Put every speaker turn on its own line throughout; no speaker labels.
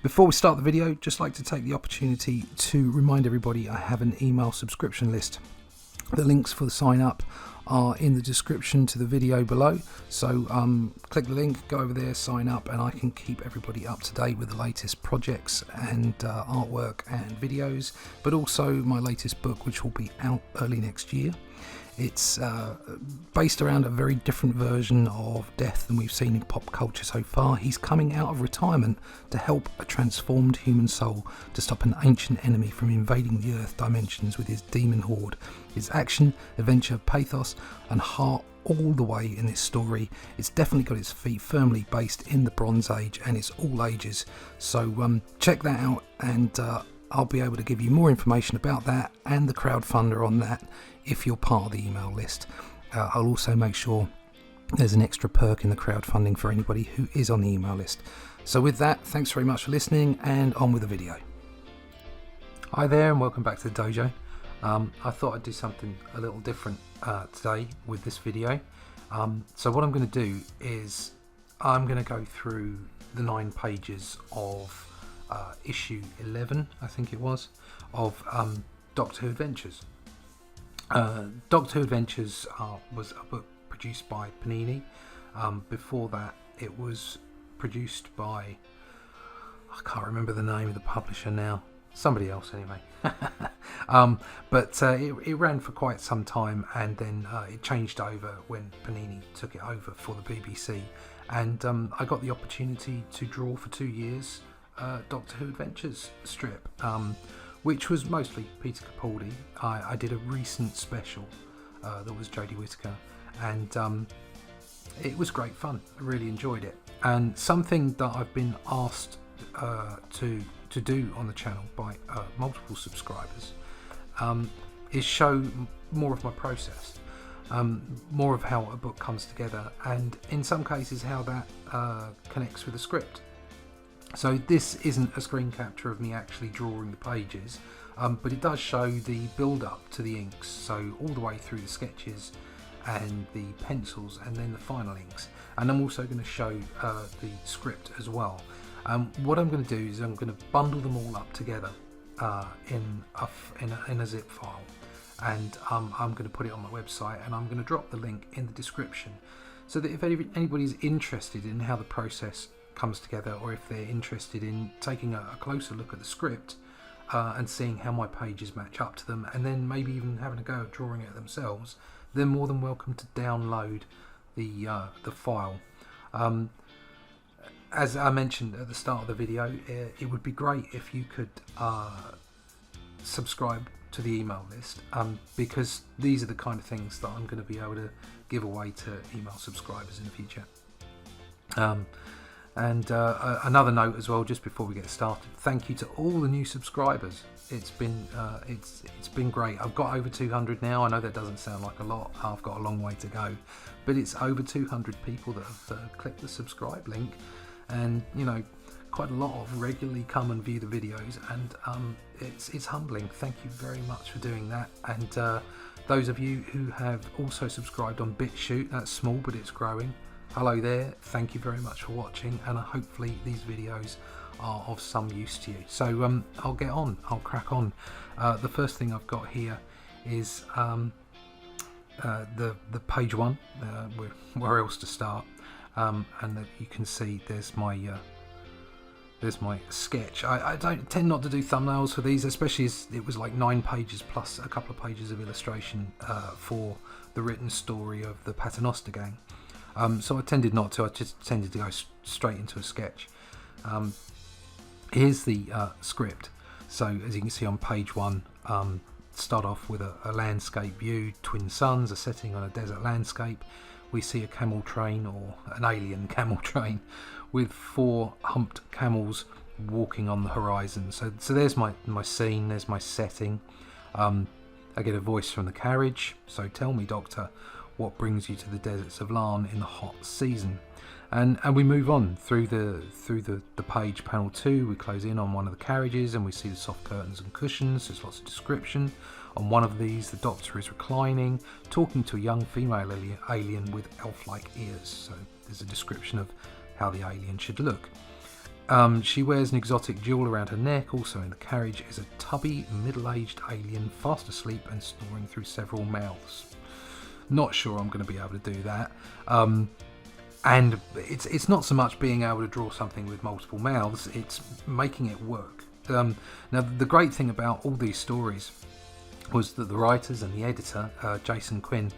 Before we start the video, just like to take the opportunity to remind everybody I have an email subscription list. The links for the sign up are in the description to the video below, so click the link, go over there, sign up, and I can keep everybody up to date with the latest projects and artwork and videos, but also my latest book, which will be out early next year. It's based around a very different version of Death than we've seen in pop culture so far. He's coming out of retirement to help a transformed human soul to stop an ancient enemy from invading the Earth dimensions with his demon horde. His action, adventure, pathos and heart all the way in this story. It's definitely got its feet firmly based in the Bronze Age, and it's all ages. So check that out, and I'll be able to give you more information about that and the crowdfunder on that if you're part of the email list. I'll also make sure there's an extra perk in the crowdfunding for anybody who is on the email list. So with that, thanks very much for listening, and on with the video. Hi there, and welcome back to the dojo. I thought I'd do something a little different today with this video. So what I'm going to do is I'm going to go through the 9 pages of issue 11, I think it was, of Doctor Who Adventures. Doctor Who Adventures was a book produced by Panini. Before that, it was produced by, I can't remember the name of the publisher now, somebody else anyway. But it ran for quite some time, and then it changed over when Panini took it over for the BBC, and I got the opportunity to draw for 2 years Doctor Who Adventures strip, which was mostly Peter Capaldi. I did a recent special that was Jodie Whittaker, and it was great fun. I really enjoyed it. And something that I've been asked to do on the channel by multiple subscribers is show more of my process, more of how a book comes together, and in some cases how that connects with the script. So this isn't a screen capture of me actually drawing the pages, but it does show the build up to the inks, so all the way through the sketches and the pencils and then the final inks. And I'm also going to show the script as well. What I'm going to do is I'm going to bundle them all up together in a zip file, and I'm going to put it on my website, and I'm going to drop the link in the description, so that if anybody's interested in how the process comes together, or if they're interested in taking a closer look at the script and seeing how my pages match up to them, and then maybe even having a go at drawing it themselves, they're more than welcome to download the file. As I mentioned at the start of the video, it would be great if you could subscribe to the email list, because these are the kind of things that I'm going to be able to give away to email subscribers in the future. And another note as well, just before we get started, thank you to all the new subscribers. It's been great. I've got over 200 now. I know that doesn't sound like a lot. I've got a long way to go, but it's over 200 people that have clicked the subscribe link, and you know, quite a lot of regularly come and view the videos, and it's humbling. Thank you very much for doing that. And those of you who have also subscribed on BitChute, that's small but it's growing. Hello there, thank you very much for watching, and hopefully these videos are of some use to you. So I'll crack on. The first thing I've got here is the page 1, where else to start, and you can see there's my sketch. I don't tend not to do thumbnails for these, especially as it was like 9 pages plus a couple of pages of illustration for the written story of the Paternoster Gang. So I tended not to. I just tended to go straight into a sketch. Here's the script. So as you can see on page 1, start off with a landscape view, twin suns, a setting on a desert landscape. We see a camel train, or an alien camel train, with 4 humped camels walking on the horizon. So there's my scene, there's my setting. I get a voice from the carriage. So tell me, Doctor, what brings you to the deserts of Larn in the hot season? And we move on through the page. Panel 2, we close in on one of the carriages and we see the soft curtains and cushions. There's lots of description. On one of these, the Doctor is reclining, talking to a young female alien with elf-like ears. So there's a description of how the alien should look. She wears an exotic jewel around her neck. Also in the carriage is a tubby, middle-aged alien fast asleep and snoring through several mouths. Not sure I'm going to be able to do that. And it's not so much being able to draw something with multiple mouths, it's making it work. Now, the great thing about all these stories was that the writers and the editor, Jason Quinn,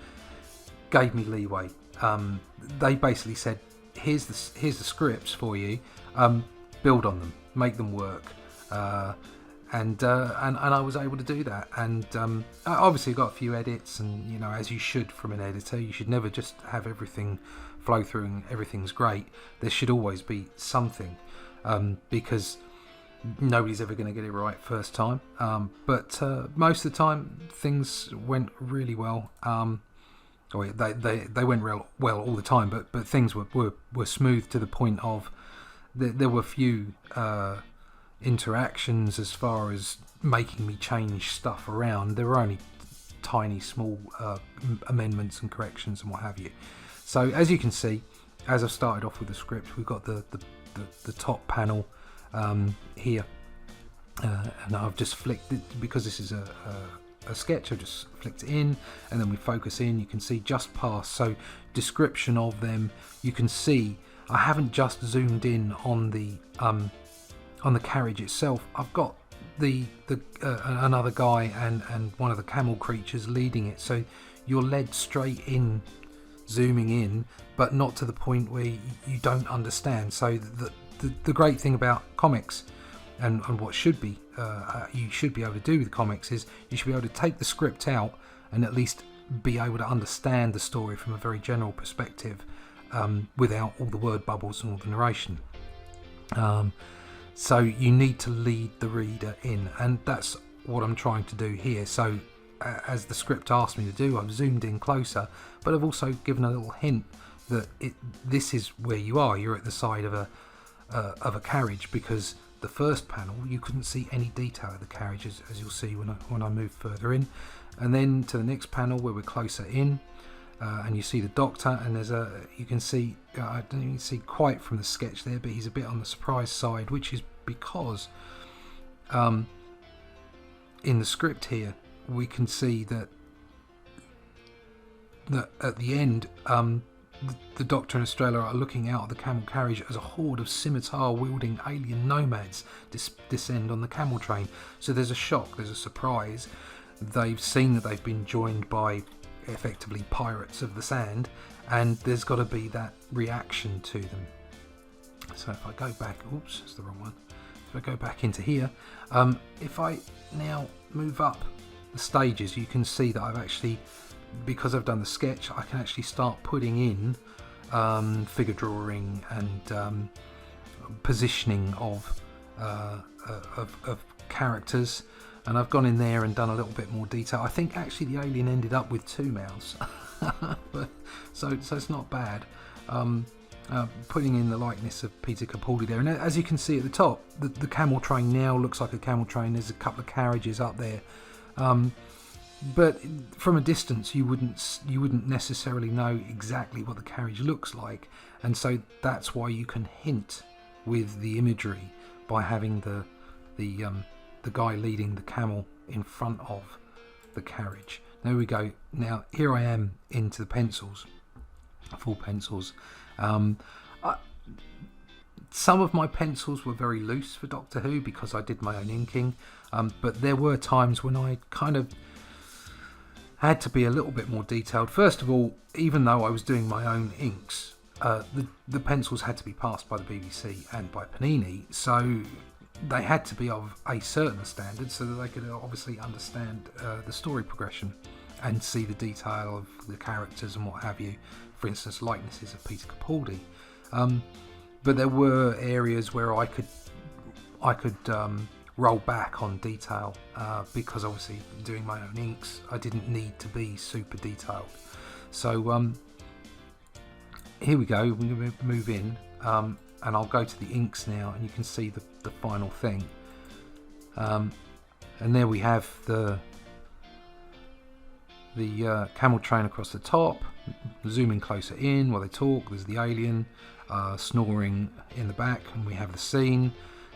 gave me leeway. They basically said, here's the scripts for you, build on them, make them work. And I was able to do that. And I obviously got a few edits, and you know, as you should from an editor, you should never just have everything flow through and everything's great. There should always be something, because nobody's ever going to get it right first time. But most of the time, things went really well. They went real well all the time, but things were smooth to the point of there were few interactions as far as making me change stuff around. There were only tiny small amendments and corrections and what have you. So as you can see, as I've started off with the script, we've got the top panel here, and I've just flicked it because this is a sketch. I've just flicked it in, and then we focus in. You can see just past. So description of them. You can see I haven't just zoomed in on the carriage itself. I've got another guy and one of the camel creatures leading it. So you're led straight in, zooming in, but not to the point where you don't understand. So the great thing about comics and what should be you should be able to do with comics is you should be able to take the script out and at least be able to understand the story from a very general perspective, without all the word bubbles and all the narration. So you need to lead the reader in, and that's what I'm trying to do here. So as the script asked me to do, I've zoomed in closer, but I've also given a little hint that this is where you are. You're at the side of a carriage, because the first panel you couldn't see any detail of the carriage, as you'll see when I move further in, and then to the next panel where we're closer in, and you see the Doctor, and you can see, I don't even see quite from the sketch there, but he's a bit on the surprise side, which is because in the script here we can see that at the end, the Doctor and Estrella are looking out of the camel carriage as a horde of scimitar-wielding alien nomads descend on the camel train. So there's a shock, there's a surprise. They've seen that they've been joined by effectively pirates of the sand, and there's got to be that reaction to them. So if I go back, oops, that's the wrong one. If I go back into here, if I now move up the stages, you can see that I've actually, because I've done the sketch, I can actually start putting in figure drawing and positioning of characters, and I've gone in there and done a little bit more detail. I think actually the alien ended up with 2 mouths, but so it's not bad. Putting in the likeness of Peter Capaldi there, and as you can see at the top, the camel train now looks like a camel train. There's a couple of carriages up there. But from a distance, you wouldn't necessarily know exactly what the carriage looks like, and so that's why you can hint with the imagery by having the guy leading the camel in front of the carriage. There we go. Now here I am into the pencils, full pencils. Some of my pencils were very loose for Doctor Who because I did my own inking, but there were times when I kind of had to be a little bit more detailed. First of all, even though I was doing my own inks, the pencils had to be passed by the BBC and by Panini, so they had to be of a certain standard so that they could obviously understand the story progression and see the detail of the characters and what have you. For instance, likenesses of Peter Capaldi. But there were areas where I could roll back on detail because obviously doing my own inks, I didn't need to be super detailed. So here we go. We're going to move in, and I'll go to the inks now, and you can see the final thing. And there we have the camel train across the top. zooming closer in while they talk. There's the alien snoring in the back, and we have the scene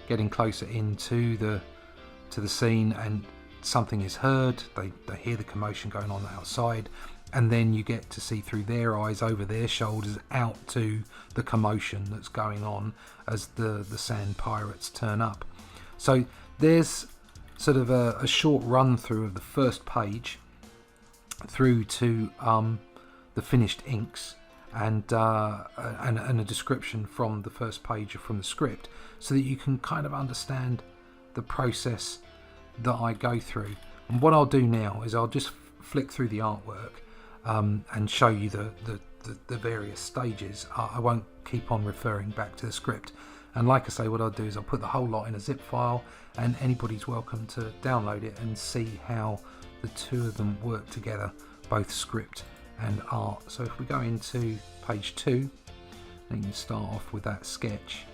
getting closer into the scene, and something is heard. They hear the commotion going on outside, and then you get to see through their eyes over their shoulders out to the commotion that's going on as the sand pirates turn up. So there's sort of a short run through of the first page through to the finished inks, and a description from the first page from the script, so that you can kind of understand the process that I go through. And what I'll do now is I'll just flick through the artwork and show you the various stages. I won't keep on referring back to the script. And like I say, what I'll do is I'll put the whole lot in a zip file, and anybody's welcome to download it and see how the two of them work together, both script and art. So if we go into page 2, then you can start off with that sketch,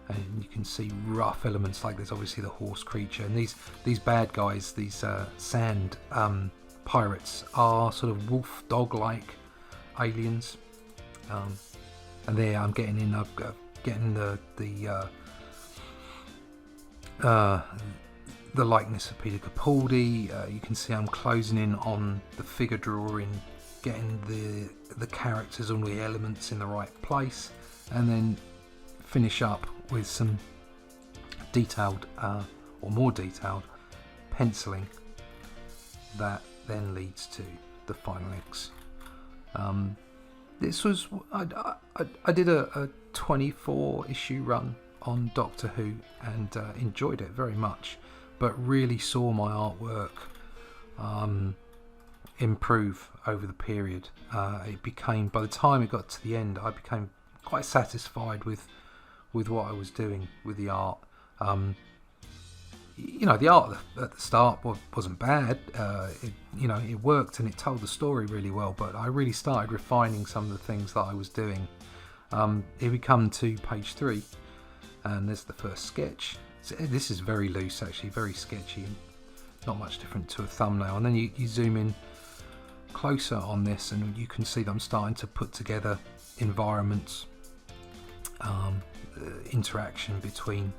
and you can see rough elements, like there's obviously the horse creature, and these bad guys, these sand pirates, are sort of wolf dog like aliens, and there I'm getting the likeness of Peter Capaldi. You can see I'm closing in on the figure drawing, getting the characters and the elements in the right place, and then finish up with some detailed or more detailed penciling that then leads to the final inks. This was I did a 24 issue run on Doctor Who, and enjoyed it very much, but really saw my artwork improve over the period. It became, by the time it got to the end, I became quite satisfied with what I was doing with the art. The art at the start wasn't bad. It worked and it told the story really well, but I really started refining some of the things that I was doing. Here we come to page 3, and there's the first sketch. So this is very loose, actually, very sketchy, not much different to a thumbnail. And then you zoom in closer on this, and you can see that I'm starting to put together environments, interaction between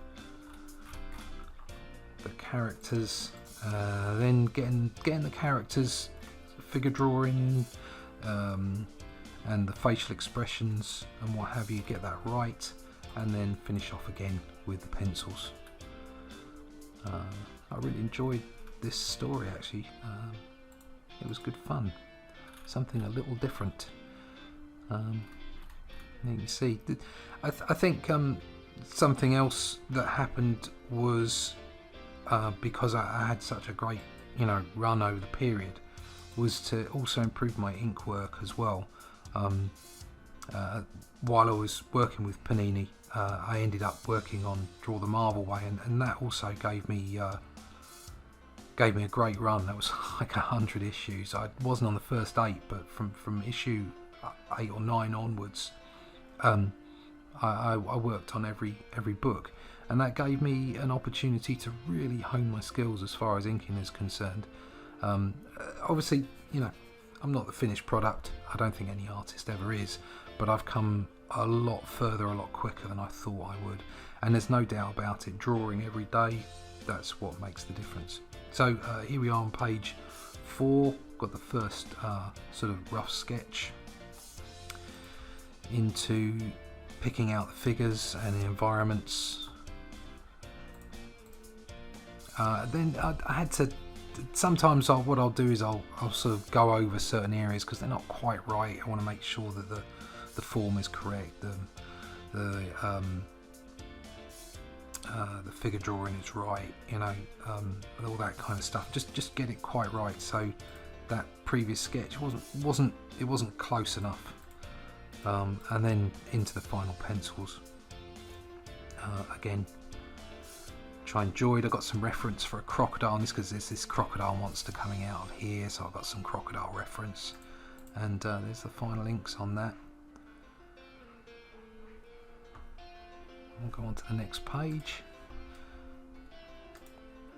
the characters, then getting the characters figure drawing, and the facial expressions and what have you, get that right, and then finish off again with the pencils. I really enjoyed this story, actually. It was good fun, something a little different. You can see, I think something else that happened was, because I had such a great run over the period, was to also improve my ink work as well. While I was working with Panini, I ended up working on Draw the Marvel Way, and that also gave me a great run. That was like 100 issues. I wasn't on the first 8, but from issue 8 or 9 onwards, I worked on every book, and that gave me an opportunity to really hone my skills as far as inking is concerned. Obviously, I'm not the finished product. I don't think any artist ever is, but I've come a lot further, a lot quicker than I thought I would. And there's no doubt about it, drawing every day, that's what makes the difference. So here we are on page 4, got the first sort of rough sketch into picking out the figures and the environments. Then I had to, sometimes what I'll do is I'll sort of go over certain areas because they're not quite right. I want to make sure that the form is correct, the figure drawing is right, all that kind of stuff. Just get it quite right, so that previous sketch wasn't close enough. And then into the final pencils. Again, I enjoyed. I got some reference for a crocodile on this because there's this crocodile monster coming out of here, so I've got some crocodile reference. And there's the final inks on that. I'll go on to the next page.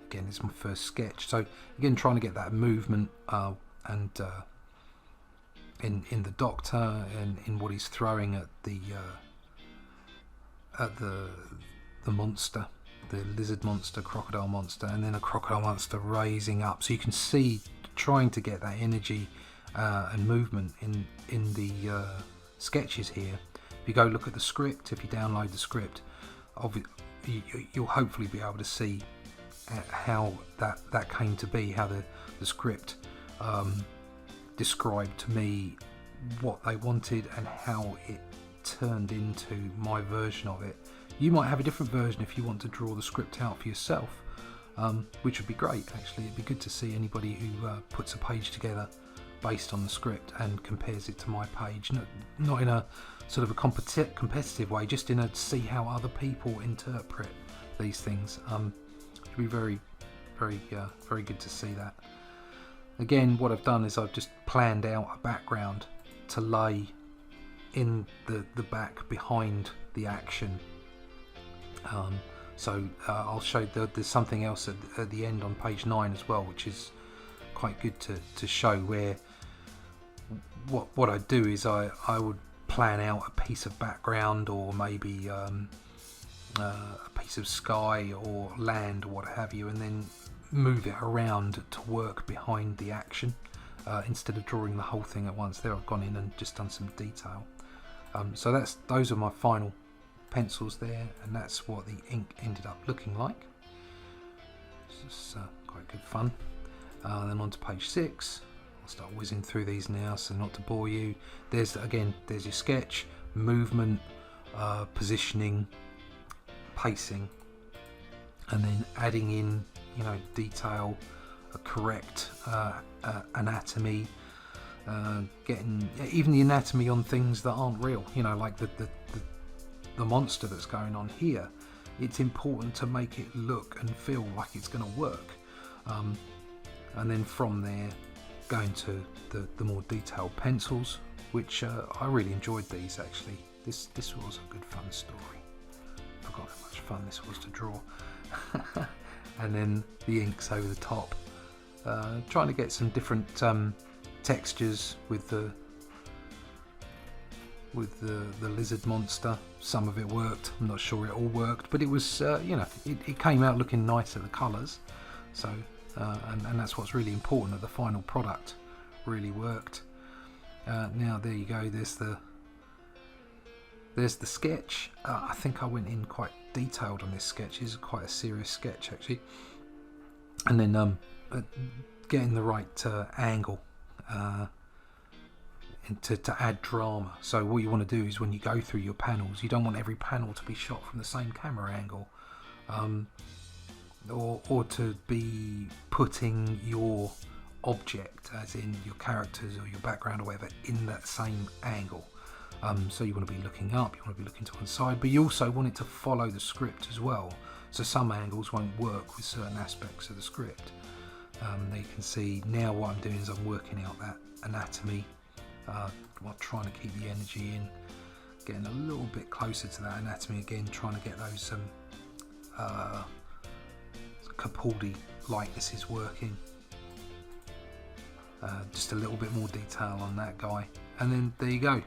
Again, this is my first sketch. So again, trying to get that movement and in the Doctor and in what he's throwing at the monster, the lizard monster, crocodile monster, and then a crocodile monster raising up. So you can see trying to get that energy and movement in the sketches here. If you go look at the script, if you download the script, you'll hopefully be able to see how that came to be, how the script described to me what they wanted and how it turned into my version of it. You might have a different version if you want to draw the script out for yourself, which would be great actually. It'd be good to see anybody who puts a page together based on the script and compares it to my page, not in a sort of a competitive way, just in a see how other people interpret these things. It'd be very good to see that. Again, what I've done is I've just planned out a background to lay in the back behind the action. So I'll show there's something else at the end on page 9 as well, which is quite good to show where what I do is I would plan out a piece of background, or maybe a piece of sky or land or what have you, and then move it around to work behind the action instead of drawing the whole thing at once. There I've gone in and just done some detail. So those are my final pencils there, and that's what the ink ended up looking like. This is quite good fun. Then on to page 6. I'll start whizzing through these now so not to bore you. There's your sketch, movement, positioning, pacing, and then adding in detail, a correct anatomy, getting even the anatomy on things that aren't real, like the monster that's going on here. It's important to make it look and feel like it's going to work, and then from there going to the more detailed pencils, which I really enjoyed these actually. This was a good fun story. Forgot how much fun this was to draw. And then the inks over the top, trying to get some different textures with the lizard monster. Some of it worked, I'm not sure it all worked, but it was it came out looking nice at the colours. So and that's what's really important, that the final product really worked. Now there you go, there's the sketch. I think I went in quite detailed on this sketch. It's quite a serious sketch actually. And then getting the right angle to add drama. So what you want to do is when you go through your panels, you don't want every panel to be shot from the same camera angle, or to be putting your object, as in your characters or your background or whatever, in that same angle. So you want to be looking up, you want to be looking to one side, but you also want it to follow the script as well. So some angles won't work with certain aspects of the script. There you can see now what I'm doing is I'm working out that anatomy, while trying to keep the energy in, getting a little bit closer to that anatomy again, trying to get those Capaldi likenesses working. Just a little bit more detail on that guy, and then there you go.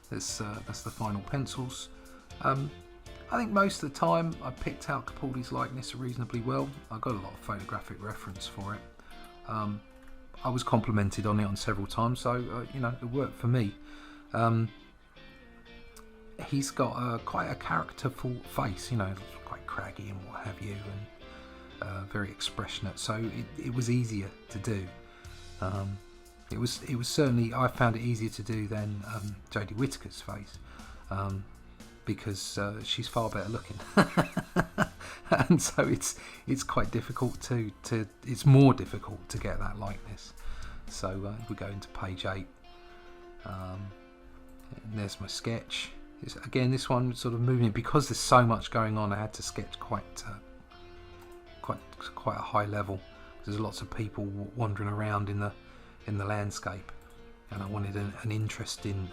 That's the final pencils. I think most of the time I picked out Capaldi's likeness reasonably well. I got a lot of photographic reference for it. I was complimented on it on several times, so it worked for me. He's got quite a characterful face, quite craggy and what have you, and very expressionate. So it was easier to do. It was certainly, I found it easier to do than Jodie Whittaker's face, because she's far better looking, and so it's quite difficult to it's more difficult to get that likeness. So we go into page 8, and there's my sketch. Again, this one sort of moving, because there's so much going on. I had to sketch quite a high level. There's lots of people wandering around in the landscape, and I wanted an interesting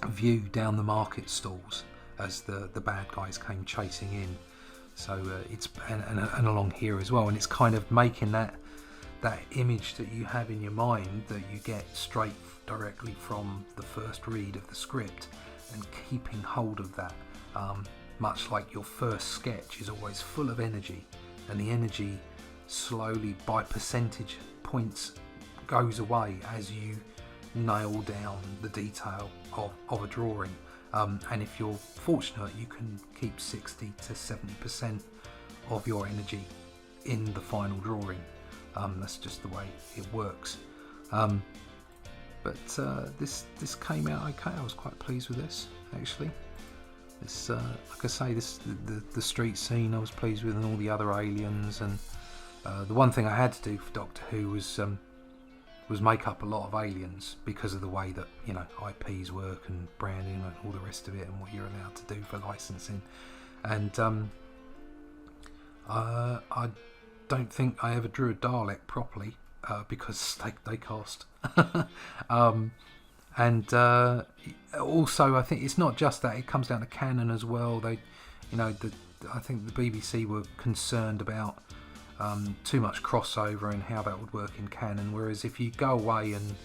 view down the market stalls as the bad guys came chasing in. So it's and along here as well, and it's kind of making that that image that you have in your mind that you get straight directly from the first read of the script, and keeping hold of that, much like your first sketch is always full of energy, and the energy slowly by percentage points goes away as you nail down the detail of a drawing, and if you're fortunate you can keep 60 to 70% of your energy in the final drawing. That's just the way it works. But this came out okay. I was quite pleased with this, actually. This, like I say, the street scene I was pleased with, and all the other aliens, and the one thing I had to do for Doctor Who was make up a lot of aliens because of the way that, you know, IPs work and branding and all the rest of it, and what you're allowed to do for licensing. And I don't think I ever drew a Dalek properly because they cost. And also I think it's not just that, it comes down to canon as well. They, you know, I think the BBC were concerned about too much crossover and how that would work in canon, whereas if you go away and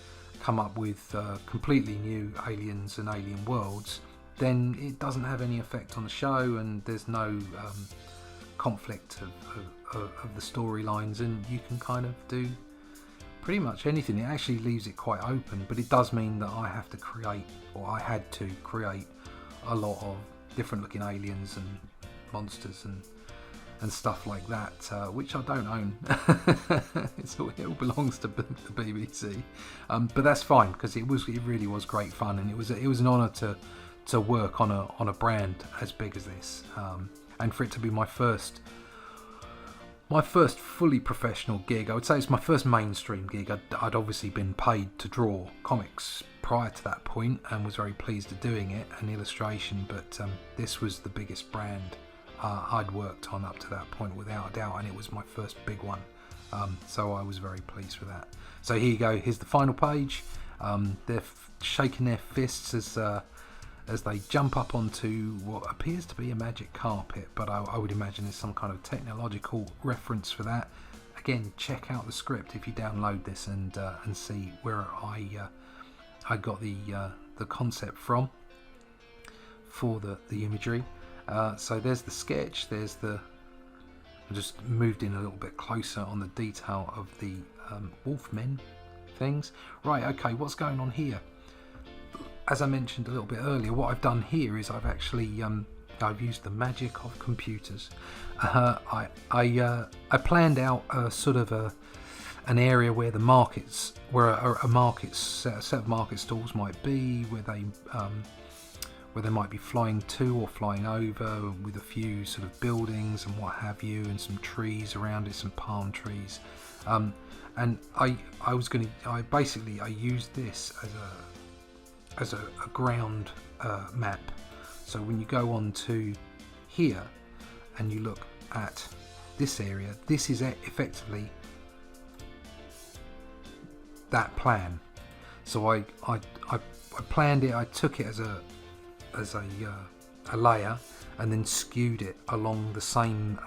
come up with completely new aliens and alien worlds, then it doesn't have any effect on the show, and there's no conflict of the storylines, and you can kind of do pretty much anything. It actually leaves it quite open, but it does mean that I have to create, or I had to create, a lot of different looking aliens and monsters and stuff like that, which I don't own. It all belongs to the BBC, but that's fine, because it really was great fun, and it was an honour to work on a brand as big as this, and for it to be my first fully professional gig. I would say it's my first mainstream gig. I'd obviously been paid to draw comics prior to that point, and was very pleased at doing it, and illustration, but this was the biggest brand I'd worked on up to that point, without a doubt, and it was my first big one, so I was very pleased with that. So here you go, here's the final page. They're shaking their fists as they jump up onto what appears to be a magic carpet, but I would imagine there's some kind of technological reference for that. Again, check out the script if you download this and see where I got the concept from for the imagery. So there's the sketch, there's I just moved in a little bit closer on the detail of the wolfmen things. Right, okay, what's going on here? As I mentioned a little bit earlier, what I've done here is I've actually I've used the magic of computers. I planned out a sort of an area where the markets, where a set of market stalls might be, where they might be flying to or flying over, with a few sort of buildings and what have you, and some trees around it, some palm trees. And I used this as a ground map. So when you go on to here and you look at this area, this is effectively that plan. So I planned it, I took it as a layer, and then skewed it along the same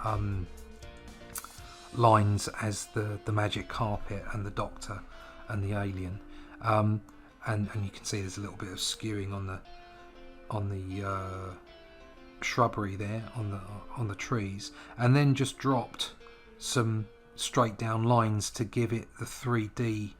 lines as the magic carpet and the Doctor and the alien. And you can see there's a little bit of skewing on the shrubbery there, on the trees, and then just dropped some straight down lines to give it the 3D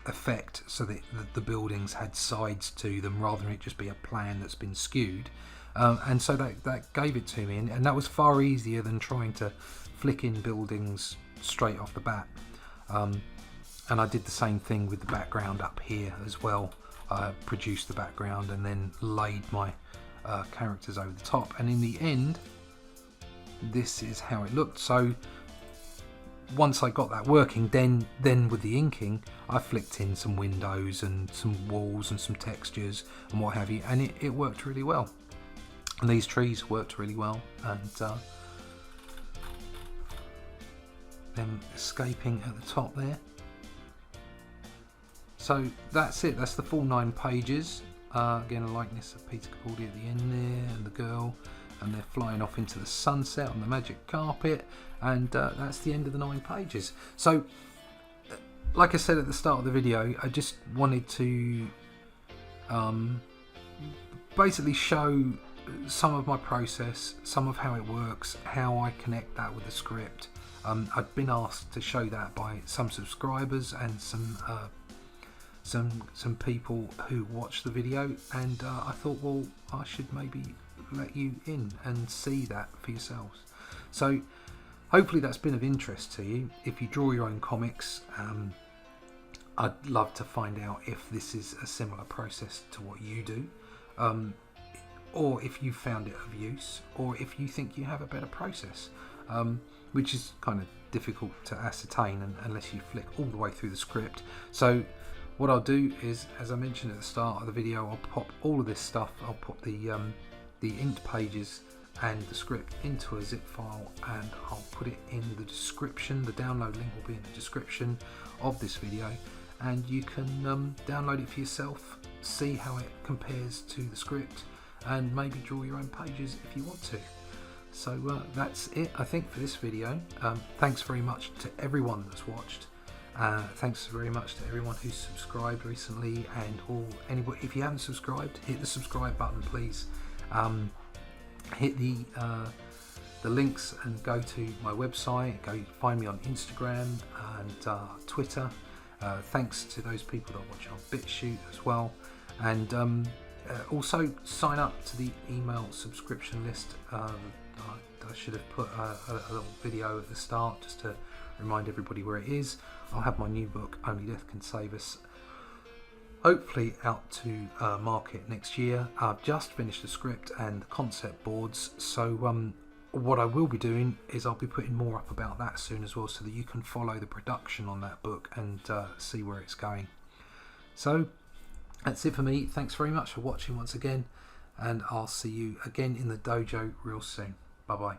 effect, so that the buildings had sides to them rather than it just be a plan that's been skewed, and so that gave it to me, and that was far easier than trying to flick in buildings straight off the bat. And I did the same thing with the background up here as well. I produced the background and then laid my characters over the top, and in the end this is how it looked. So once I got that working, then with the inking I flicked in some windows and some walls and some textures and what have you, and it worked really well. And these trees worked really well, and them escaping at the top there. So that's it, that's the full 9 pages. Again, a likeness of Peter Capaldi at the end there, and the girl, and they're flying off into the sunset on the magic carpet, and that's the end of the 9 pages. So like I said at the start of the video, I just wanted to basically show some of my process, some of how it works, how I connect that with the script. I've been asked to show that by some subscribers and some people who watch the video, and I thought, well, I should maybe let you in and see that for yourselves. So hopefully that's been of interest to you. If you draw your own comics, I'd love to find out if this is a similar process to what you do, or if you found it of use, or if you think you have a better process, which is kind of difficult to ascertain unless you flick all the way through the script. So what I'll do is, as I mentioned at the start of the video, I'll pop all of this stuff, I'll put the inked pages and the script into a zip file, and I'll put it in the description. The download link will be in the description of this video, and you can download it for yourself, see how it compares to the script, and maybe draw your own pages if you want to. So that's it, I think, for this video. Thanks very much to everyone that's watched. Thanks very much to everyone who's subscribed recently, and anybody, if you haven't subscribed, hit the subscribe button, please. Hit the links and go to my website. Go find me on Instagram and Twitter. Thanks to those people that watch on BitChute as well, and also sign up to the email subscription list. I should have put a little video at the start just to remind everybody where it is. I'll have my new book, Only Death Can Save Us, hopefully out to market next year. I've just finished the script and the concept boards, so what I will be doing is I'll be putting more up about that soon as well, so that you can follow the production on that book and see where it's going. So that's it for me. Thanks very much for watching once again, and I'll see you again in the dojo real soon. Bye bye.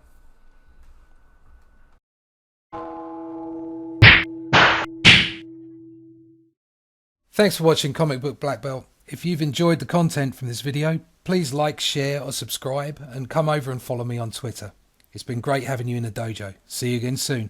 Thanks for watching Comic Book Black Belt. If you've enjoyed the content from this video, please like, share or subscribe, and come over and follow me on Twitter. It's been great having you in the dojo. See you again soon.